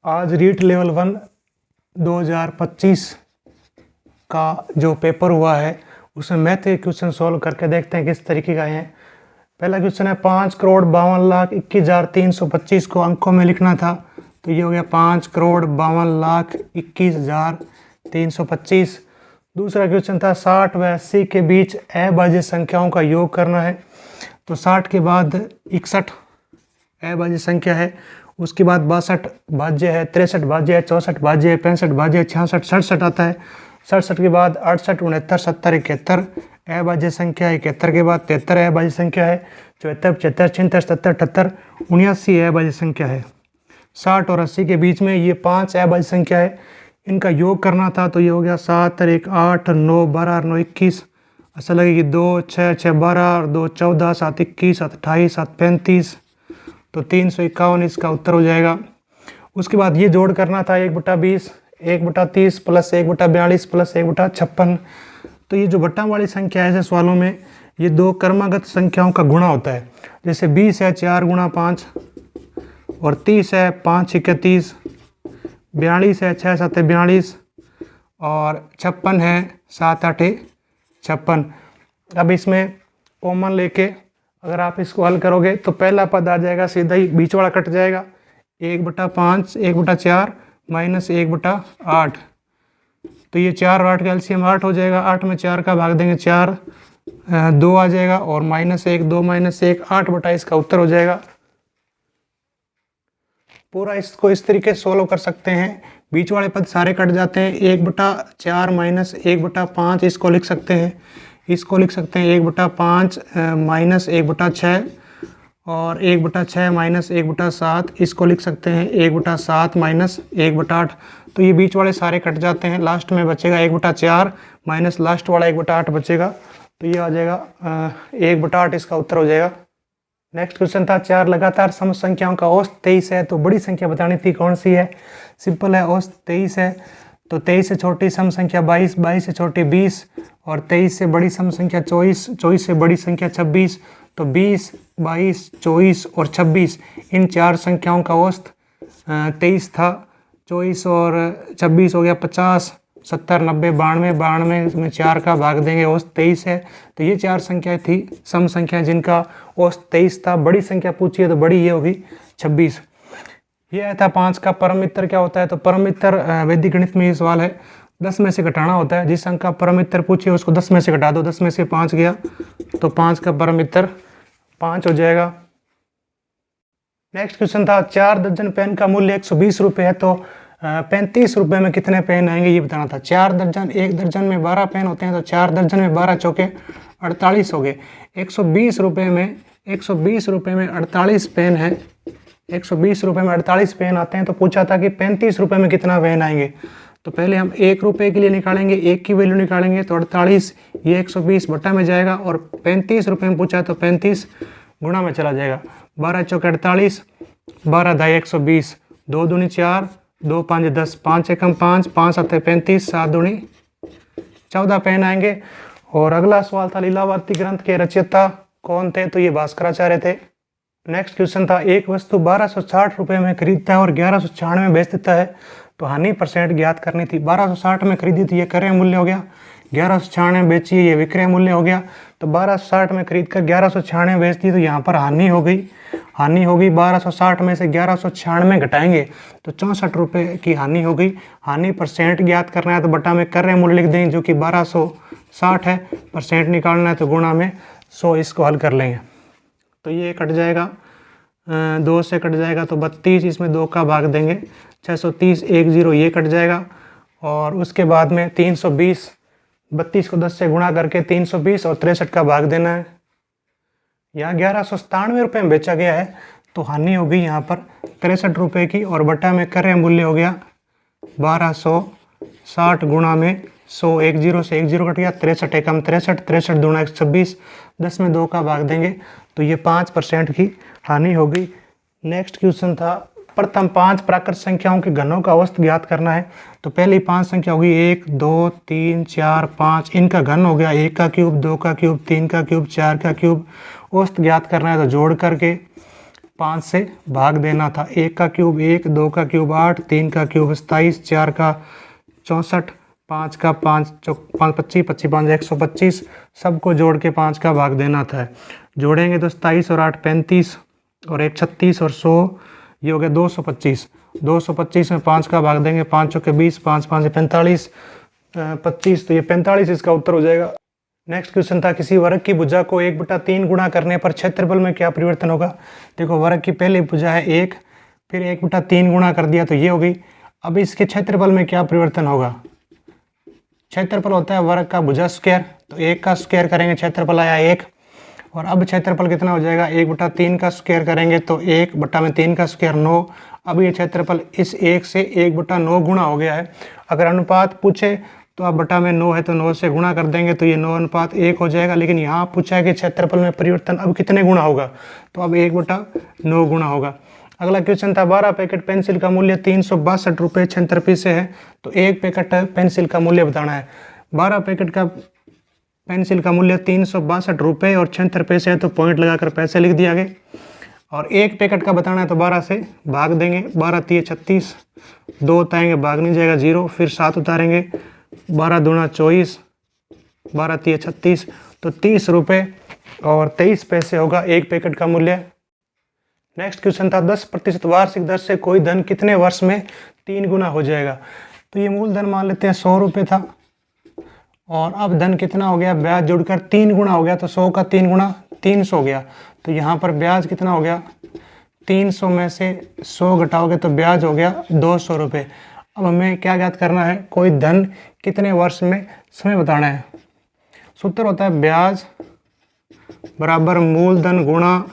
आज रीट लेवल 1 2025 का जो पेपर हुआ है उसमें मैथ के क्वेश्चन सॉल्व करके देखते हैं किस तरीके का है। पहला क्वेश्चन है 5,52,21,325 को अंकों में लिखना था, तो ये हो गया 5,52,21,325। दूसरा क्वेश्चन था 60 व 80 के बीच अभाज्य संख्याओं का योग करना है, तो 60 के बाद 61 अभाज्य संख्या है, उसके बाद 62 भाज्य है, 63 भाज्य है, 64 भाज्य है, 65 भाज्य है, 66 67 आता है, 67 के बाद 68 69 70 71 अभाज्य संख्या है, 71 के बाद 73 अभाज्य संख्या है, 74 75 76 77 78 79 अभाज्य संख्या है। 60 और 80 के बीच में ये 5 अभाज्य संख्या है, इनका योग करना था, तो ये हो गया 7 और 1 8 9 12 9 21, ऐसा लगेगी 2 6 6 12 और 2 14 7 21 7 28 7 35, तो 351 इसका उत्तर हो जाएगा। उसके बाद ये जोड़ करना था 1/20 1/30 प्लस 1/42 प्लस 1/56, तो ये जो बट्टा वाली संख्या है ऐसे सवालों में ये दो क्रमागत संख्याओं का गुणा होता है। जैसे 20 है 4 × 5 और 30 है 5 × 30, 42 है 6 7 42 और 56 है 7 8 56। अब इसमें कॉमन लेके अगर आप इसको हल करोगे तो पहला पद आ जाएगा सीधा ही, बीच वाला कट जाएगा, 1/5 1/4 माइनस 1/8, तो ये 4 और 8 का एलसीएम 8 हो जाएगा। 8 में 4 का भाग देंगे 4 2 आ जाएगा और -1 2 -1 8/, का उत्तर हो जाएगा। पूरा इसको इस तरीके से सोल्व कर सकते हैं, बीच वाले पद सारे कट जाते हैं। 1/4 माइनस 1/5 इसको लिख सकते हैं, इसको लिख सकते हैं 1/5 माइनस 1/6 और 1/6 माइनस 1/7 इसको लिख सकते हैं 1/7 माइनस 1/8, तो ये बीच वाले सारे कट जाते हैं। लास्ट में बचेगा 1/4 माइनस लास्ट वाला 1/8 बचेगा, तो ये आ जाएगा 1/8, इसका उत्तर हो जाएगा। नेक्स्ट क्वेश्चन था 4 लगातार सम संख्याओं का औसत 23 है, तो बड़ी संख्या बतानी थी कौन सी है। सिंपल है, औसत 23 है, तो 23 से छोटी सम संख्या 22, 22 से छोटी 20 और 23 से बड़ी सम संख्या 24, 24 से बड़ी संख्या 26, तो 20 22 24 और 26 इन चार संख्याओं का औसत 23 था। 24 और 26 हो गया 50 70 90 92, 92 में 4 का भाग देंगे, औसत 23 है। तो ये चार संख्याएं थी सम संख्या जिनका औसत 23 था। बड़ी संख्या पूछी है तो बड़ी ये होगी 26। ये आया था 5 का परम मित्र क्या होता है, तो परम मित्र वैदिक गणित में ये सवाल है, 10 में से घटाना होता है। जिस अंक का परम मित्र पूछिए उसको 10 में से घटा दो, 10 में से 5 गया तो 5 का परम मित्र 5 हो जाएगा। नेक्स्ट क्वेश्चन था 4 दर्जन पेन का मूल्य 120 रुपये है, तो 35 रुपये में कितने पेन आएंगे ये बताना था। 4 दर्जन, एक दर्जन में 12 पेन होते हैं, तो 4 दर्जन में 12 चौके 48 हो गए। 120 रुपये में 48 पेन है, 120 रुपये में 48 पेन आते हैं, तो पूछा था कि 35 रुपये में कितना पेन आएंगे। तो पहले हम 1 रुपये के लिए निकालेंगे, 1 की वैल्यू निकालेंगे, तो 48 ये 120 बट्टा में जाएगा और 35 रुपये में पूछा तो 35 गुणा में चला जाएगा। 12 चौके 48, 12 ढाई 120, 2 दूनी 4, 2 5 10, 5 एकम 5, 5 7 35, 7 दूनी 14 पेन आएंगे। और अगला सवाल था लीलावती ग्रंथ के रचयिता कौन थे, तो ये भास्कराचार्य थे। नेक्स्ट क्वेश्चन था एक वस्तु 1260 रुपये में खरीदता है और 1196 में बेच देता है, तो हानि % ज्ञात करनी थी। 1260 में खरीदी थी, ये क्रय मूल्य हो गया, 1196 में बेची ये विक्रय मूल्य हो गया। तो 1260 में खरीद कर 1196 में बेच दी, तो यहाँ पर हानि हो गई। 1260 में से 1196 घटाएंगे तो 64 रुपये की हानि हो गई। हानि % ज्ञात करना है तो बटा में क्रय मूल्य लिख देंगे जो कि 1260 है, % निकालना है तो गुणा में 100, इसको हल कर लेंगे। तो ये कट जाएगा, 2 से कट जाएगा तो 32, इसमें 2 का भाग देंगे 630 10 ये कट जाएगा। और उसके बाद में 320, 32 को 10 से गुणा करके 320 और 63 का भाग देना है। यहाँ 1197 रुपये में बेचा गया है, तो हानि हो गई यहाँ पर 63 रुपये की, और बटा में क्रय मूल्य हो गया 1260 गुणा में 100, 10 से 10 कट गया, 63 एकम 63, 63 दूना 126, 10 में 2 का भाग देंगे तो ये 5% की हानि हो गई। नेक्स्ट क्वेश्चन था प्रथम 5 प्राकृत संख्याओं के घनों का औसत ज्ञात करना है, तो पहली 5 संख्या होगी 1 2 3 4 5, इनका घन हो गया 1 का क्यूब 2 का क्यूब 3 का क्यूब 4 का क्यूब। औसत ज्ञात करना है तो जोड़ करके 5 से भाग देना था। 1 का क्यूब 1, 2 का क्यूब 8, 3 का क्यूब 27, 4 का 64, 5 का 5 5 25 25 5 125, सबको जोड़ के 5 का भाग देना था। जोड़ेंगे तो 27 और 8 35 और 1 36 और 100, ये हो गया 225। 225 में 5 का भाग देंगे, 5 चौके 20, 5 5 45, 25, तो ये 45 इसका उत्तर हो जाएगा। नेक्स्ट क्वेश्चन था, किसी वर्ग की भुजा को 1/3 गुणा करने पर क्षेत्रफल में क्या परिवर्तन होगा। देखो वर्ग की पहली भुजा है 1, फिर 1/3 गुणा कर दिया तो ये हो गई। अब इसके क्षेत्रफल में क्या परिवर्तन होगा। क्षेत्रफल होता है वर्ग का भुजा स्क्वायर, तो 1 का स्क्वायर करेंगे क्षेत्रफल आया 1, और अब क्षेत्रफल कितना हो जाएगा, 1/3 का स्क्वायर करेंगे तो 1/3 का स्क्वायर 9। अब ये क्षेत्रफल इस 1 से 1/9 गुणा हो गया है। अगर अनुपात पूछे तो अब बटा में 9 है तो 9 से गुणा कर देंगे तो ये 9:1 हो जाएगा। लेकिन यहाँ पूछा है कि क्षेत्रफल में परिवर्तन अब कितने गुणा होगा, तो अब 1/9 गुणा होगा। अगला क्वेश्चन था, 12 पैकेट पेंसिल का मूल्य 362 रुपये 76 पैसे है, तो एक पैकेट पेंसिल का मूल्य बताना है। 12 पैकेट का पेंसिल का मूल्य 362 रुपये और 76 पैसे है, तो पॉइंट लगाकर पैसे लिख दिया आगे। और एक पैकेट का बताना है तो 12 से भाग देंगे, 12 3 36, 2 उतारेंगे भाग नहीं जाएगा 0, फिर 7 उतारेंगे, 12 दूना 24, 12 3 36, तो 30 रुपये और 23 पैसे होगा एक पैकेट का मूल्य। नेक्स्ट क्वेश्चन था, 10% वार्षिक दर से कोई धन कितने वर्ष में 3 गुना हो जाएगा। तो ये मूलधन मान लेते हैं 100 रुपये था, और अब धन कितना हो गया, ब्याज जुड़कर 3 गुना हो गया, तो 100 का 3 गुना 300 हो गया। तो यहाँ पर ब्याज कितना हो गया, 300 में से 100 घटाओगे तो ब्याज हो गया 200 रुपये। अब हमें क्या ज्ञात करना है, कोई धन कितने वर्ष में समय बताना है। सूत्र होता है ब्याज बराबर मूलधन गुणा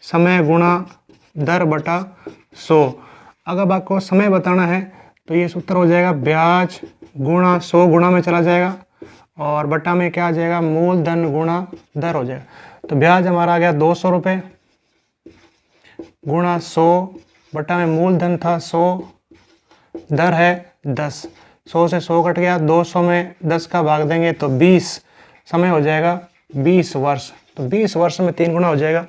समय गुणा दर बटा 100। अगर आपको समय बताना है तो ये सूत्र हो जाएगा ब्याज गुणा 100 गुणा में चला जाएगा, और बटा में क्या आ जाएगा, मूलधन गुणा दर हो जाएगा। तो ब्याज हमारा आ गया 200 रुपये गुणा 100, बटा में मूलधन था 100, दर है 10, 100 से 100 कट गया, 200 में 10 का भाग देंगे तो 20, समय हो जाएगा 20 वर्ष, तो 20 वर्ष में 3 गुना हो जाएगा।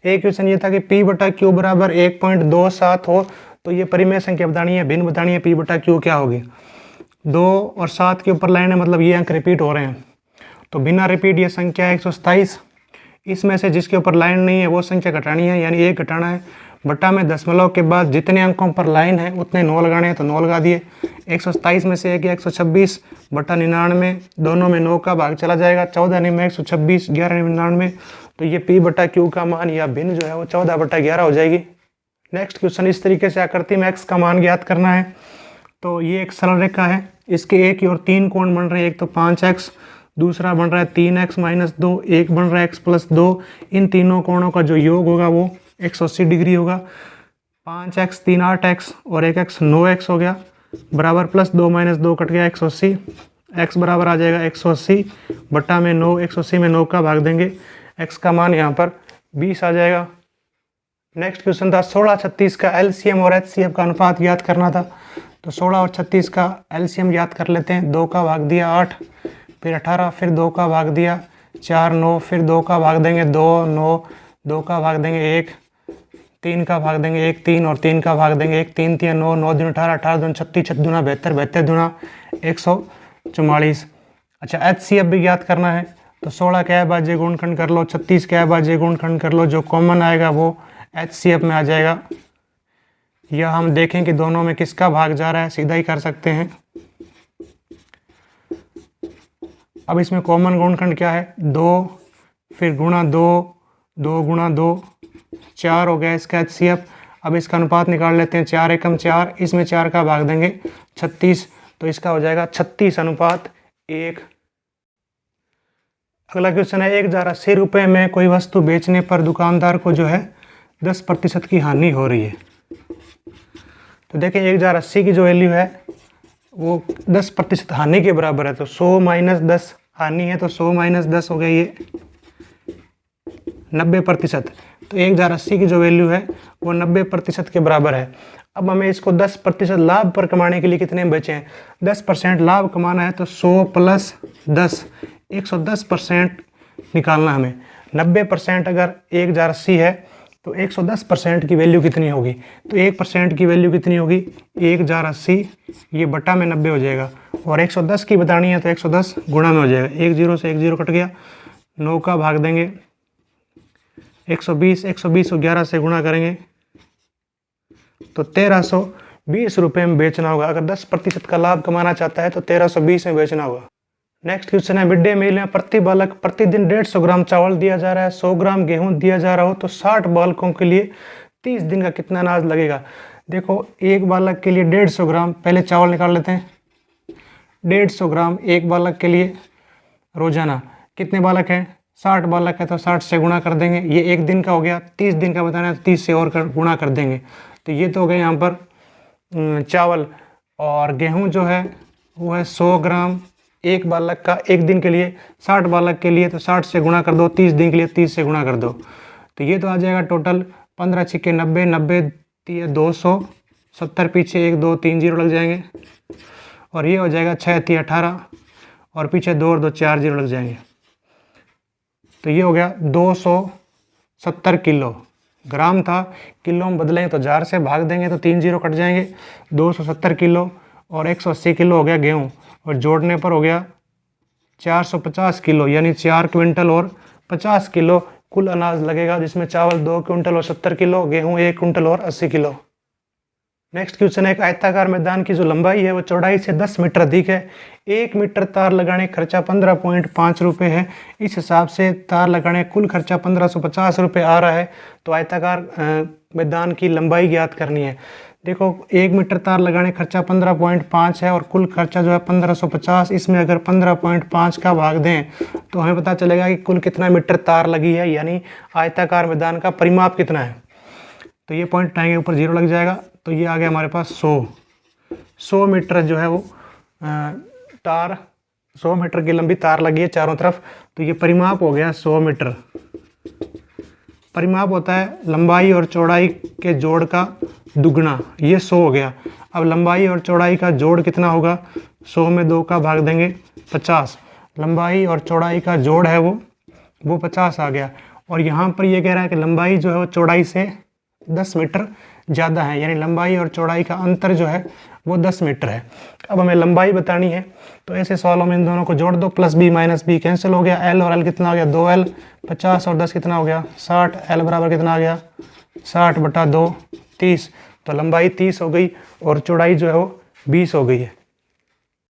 एक क्वेश्चन ये था कि P/Q बराबर 1.27 हो, तो ये परिमेय संख्या बतानी है, भिन्न बतानी है, P/Q क्या होगी। 2 और 7 के ऊपर लाइन है, मतलब ये अंक रिपीट हो रहे हैं, तो बिना रिपीट ये संख्या है 127। इसमें से जिसके ऊपर लाइन नहीं है वो संख्या घटानी है, यानी 1 घटाना है। बटा में दशमलव के बाद जितने अंकों पर लाइन है उतने 9 लगाने हैं, तो 9 लगा दिए। 127 में से 126 बटा 99, दोनों में 9 का भाग चला जाएगा, 14 में 126, 11 में 99, तो ये P/Q का मान या भिन्न जो है वो 14/11 हो जाएगी। नेक्स्ट क्वेश्चन इस तरीके से आकृति में x का मान ज्ञात करना है। तो ये एक सरल रेखा है, इसके एक की ओर 3 कोण बन रहे हैं, एक तो 5x, दूसरा बन रहा है 3x - 2, एक बन रहा है x + 2। इन तीनों कोणों का जो योग होगा वो 180 डिग्री होगा। 5x 3 8x और 1x 9x हो गया, बराबर +2 - 2 कट गया 180, x बराबर आ जाएगा 180 बटा में 9, 180 में 9 का भाग देंगे, x का मान यहाँ पर 20 आ जाएगा। नेक्स्ट क्वेश्चन था, 16 36 का LCM और HCF का अनुपात ज्ञात करना था। तो 16 और 36 का LCM ज्ञात कर लेते हैं। 2 का भाग दिया 8, फिर 18, फिर 2 का भाग दिया 4 9, फिर 2 का भाग देंगे 2 9, 2 का भाग देंगे 1, 3 का भाग देंगे 1 3, और 3 का भाग देंगे 1 3 3 9 9 दूनी 18, 18 दूनी 36, 36 दूना 72, 72 दूना 144। अच्छा HCF भी ज्ञात करना है, तो 16 का अभाज्य गुणनखंड कर लो, 36 का अभाज्य गुणनखंड कर लो, जो कॉमन आएगा वो HCF में आ जाएगा। या हम देखें कि दोनों में किसका भाग जा रहा है, सीधा ही कर सकते हैं। अब इसमें कॉमन गुणनखंड क्या है, 2, फिर गुणा 2, 2 गुणा 2, 4 हो गया इसका HCF। अब इसका अनुपात निकाल लेते हैं, 4 एकम 4, इसमें 4 का भाग देंगे 36, तो इसका हो जाएगा 36:1। अगला क्वेश्चन है, 1080 रुपये में कोई वस्तु बेचने पर दुकानदार को जो है 10% की हानि हो रही है। तो देखें 1080 की जो वैल्यू है वो 10% हानि के बराबर है, तो 100 - 10 हानि है, तो 100 - 10 हो गया ये 90%। तो 1080 की जो वैल्यू है वो 90% के बराबर है। अब हमें इसको 10% लाभ पर कमाने के लिए कितने बचे हैं, 10% लाभ कमाना है, तो 100 + 10 110% निकालना हमें। 90% अगर 1080 है तो 110% की वैल्यू कितनी होगी? तो 1% की वैल्यू कितनी होगी? 1,080 ये बटा में 90 हो जाएगा, और 110 की बतानी है तो 110 गुणा में हो जाएगा। 1 0 से 1 0 कट गया, 9 का भाग देंगे 120, 120 को 11 से गुणा करेंगे तो 1320 रुपये में बेचना होगा। अगर 10% का लाभ कमाना चाहता है तो 1320 में बेचना होगा। नेक्स्ट क्वेश्चन है, मिड डे मील में प्रति बालक प्रतिदिन 150 ग्राम चावल दिया जा रहा है, 100 ग्राम गेहूं दिया जा रहा हो तो 60 बालकों के लिए 30 दिन का कितना अनाज लगेगा? देखो, एक बालक के लिए 150 ग्राम, पहले चावल निकाल लेते हैं। 150 ग्राम एक बालक के लिए रोजाना, कितने बालक हैं? 60 बालक है तो 60 से गुणा कर देंगे। ये एक दिन का हो गया, 30 दिन का बताना है तो 30 से और गुणा कर देंगे। तो ये तो हो गए यहाँ पर चावल, और गेहूं जो है वो है 100 ग्राम एक बालक का एक दिन के लिए, 60 बालक के लिए तो 60 से गुणा कर दो, 30 दिन के लिए 30 से गुणा कर दो। तो ये तो आ जाएगा टोटल 15 छिक्के 90, 90 270, पीछे 1 2 3 0 लग जाएंगे, और ये हो जाएगा 6 3 18, और पीछे 2 और 2 4 0 लग जाएंगे। तो ये हो गया 270 किलो। ग्राम था, किलो में बदलेंगे तो 1000 से भाग देंगे तो 3 0 कट जाएंगे। 270 किलो और 180 किलो हो गया गेहूँ, और जोड़ने पर हो गया 450 किलो, यानी 4 क्विंटल और 50 किलो कुल अनाज लगेगा, जिसमें चावल 2 क्विंटल और 70 किलो, गेहूं 1 क्विंटल और 80 किलो। नेक्स्ट क्वेश्चन है, एक आयताकार मैदान की जो लंबाई है वो चौड़ाई से 10 मीटर अधिक है, 1 मीटर तार लगाने खर्चा 15.5 रुपये है। इस हिसाब से तार लगाने कुल खर्चा 1550 रुपये आ रहा है। तो आयताकार मैदान की लंबाई ज्ञात करनी है। देखो, 1 मीटर तार लगाने खर्चा 15.5 है और कुल खर्चा जो है 1550। इसमें अगर 15.5 का भाग दें तो हमें पता चलेगा कि कुल कितना मीटर तार लगी है, यानी आयताकार मैदान का परिमाप कितना है। तो ये पॉइंट उठाएंगे, ऊपर 0 लग जाएगा। तो ये आ गया हमारे पास 100 मीटर जो है वो तार, 100 मीटर की लंबी तार लगी है चारों तरफ। तो ये परिमाप हो गया 100 मीटर। परिमाप होता है लंबाई और चौड़ाई के जोड़ का दुगना, ये 100 हो गया। अब लंबाई और चौड़ाई का जोड़ कितना होगा? 100 में 2 का भाग देंगे 50। लंबाई और चौड़ाई का जोड़ है वो 50 आ गया। और यहाँ पर ये कह रहा है कि लंबाई जो है वो चौड़ाई से 10 मीटर ज़्यादा है, यानी लंबाई और चौड़ाई का अंतर जो है वो 10 मीटर है। अब हमें लंबाई बतानी है, तो ऐसे सवालों में इन दोनों को जोड़ दो, plus B minus B cancel हो गया। एल और एल कितना हो गया? 2L, 50 और 10 कितना हो गया? 60। एल बराबर कितना आ गया? 60 बटा 2 30। तो लंबाई 30 हो गई और चौड़ाई जो है वो 20 हो गई है।